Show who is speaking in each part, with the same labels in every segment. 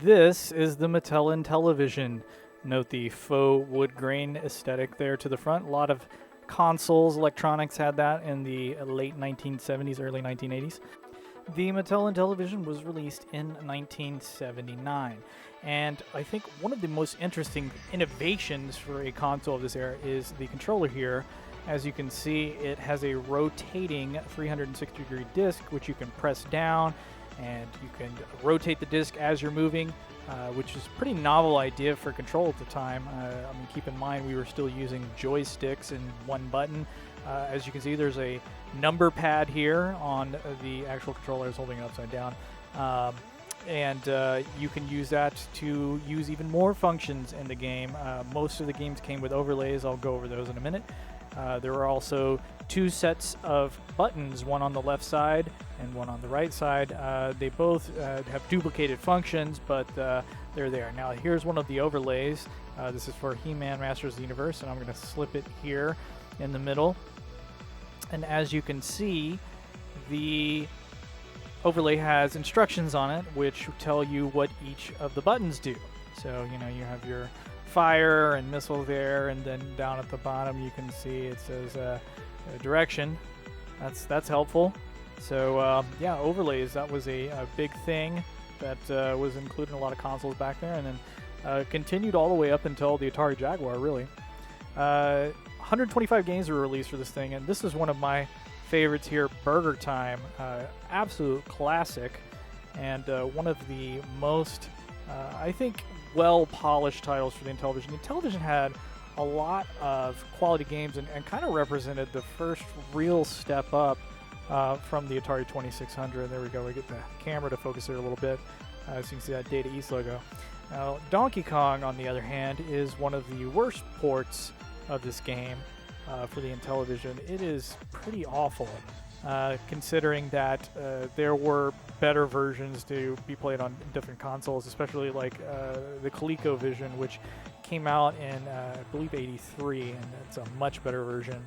Speaker 1: This is the Mattel Intellivision. Note the faux wood grain aesthetic there to the front. A lot of consoles, electronics had that in the late 1970s, early 1980s. The Mattel Intellivision was released in 1979. And I think one of the most interesting innovations for a console of this era is the controller here. As you can see, it has a rotating 360-degree disc, which you can press down, and you can rotate the disc as you're moving, which is a pretty novel idea for control at the time. Keep in mind we were still using joysticks and one button. As you can see, there's a number pad here on the actual controller. I was holding it upside down. And you can use that to use even more functions in the game. Most of the games came with overlays. I'll go over those in a minute. There are also two sets of buttons, one on the left side and one on the right side. They both have duplicated functions, but they're there. Now here's one of the overlays. This is for He-Man Masters of the Universe, and I'm going to slip it here in the middle. And as you can see, the overlay has instructions on it which tell you what each of the buttons do. So, you have your fire and missile there, and then down at the bottom you can see it says direction. That's helpful. So overlays, that was a big thing that was included in a lot of consoles back there, and then continued all the way up until the Atari Jaguar, really. 125 games were released for this thing, and this is one of my favorites here, Burger Time. Absolute classic, and one of the most, I think, well-polished titles for the Intellivision. The Intellivision had a lot of quality games and kind of represented the first real step up from the Atari 2600. There we go. We get the camera to focus there a little bit. So you can see that Data East logo. Now, Donkey Kong, on the other hand, is one of the worst ports of this game for the Intellivision. It is pretty awful, considering that there were better versions to be played on different consoles, especially like the ColecoVision, which came out in, I believe, '83, and it's a much better version.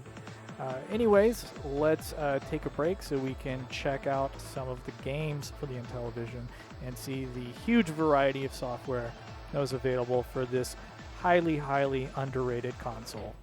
Speaker 1: Anyways, let's take a break so we can check out some of the games for the Intellivision and see the huge variety of software that was available for this highly, highly underrated console.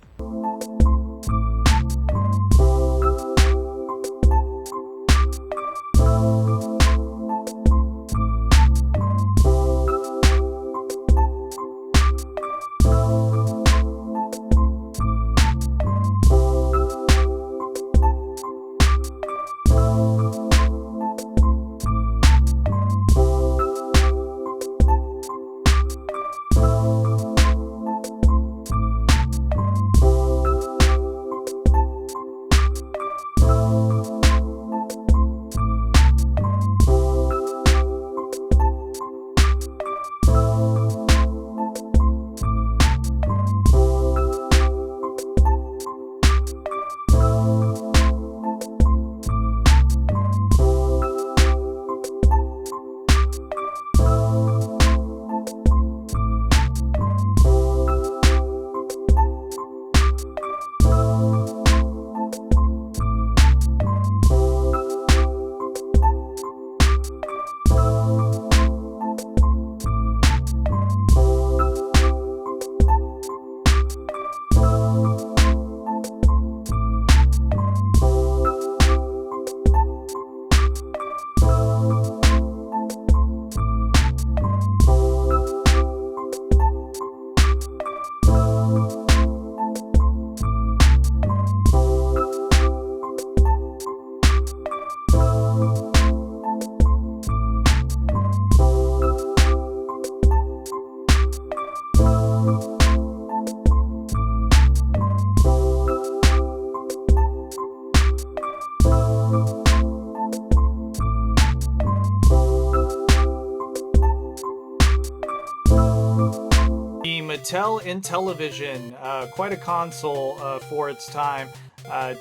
Speaker 1: Mattel Intellivision, quite a console for its time.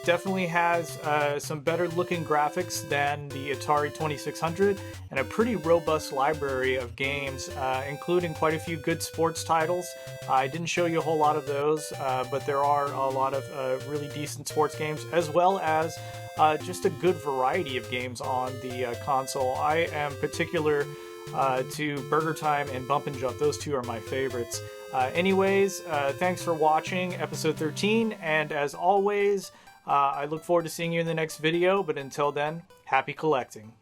Speaker 1: Definitely has some better looking graphics than the Atari 2600 and a pretty robust library of games, including quite a few good sports titles. I didn't show you a whole lot of those, but there are a lot of really decent sports games, as well as just a good variety of games on the console. I am particular to Burger Time and Bump and Jump. Those two are my favorites. Anyways, thanks for watching episode 13, and as always, I look forward to seeing you in the next video, but until then, happy collecting.